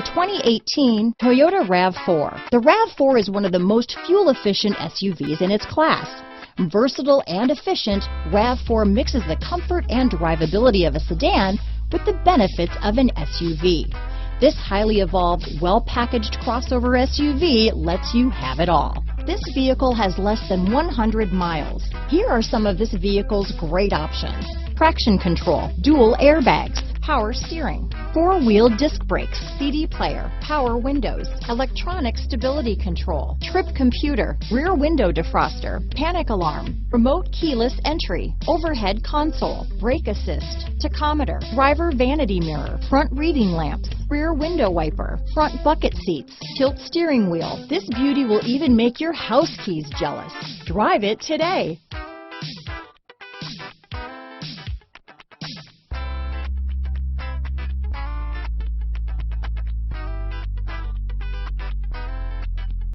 2018 Toyota RAV4. The RAV4 is one of the most fuel-efficient SUVs in its class. Versatile and efficient, RAV4 mixes the comfort and drivability of a sedan with the benefits of an SUV. This highly evolved, well-packaged crossover SUV lets you have it all. This vehicle has less than 100 miles. Here are some of this vehicle's great options: traction control, dual airbags, power steering, four-wheel disc brakes, CD player, power windows, electronic stability control, trip computer, rear window defroster, panic alarm, remote keyless entry, overhead console, brake assist, tachometer, driver vanity mirror, front reading lamps, rear window wiper, front bucket seats, tilt steering wheel. This beauty will even make your house keys jealous. Drive it today.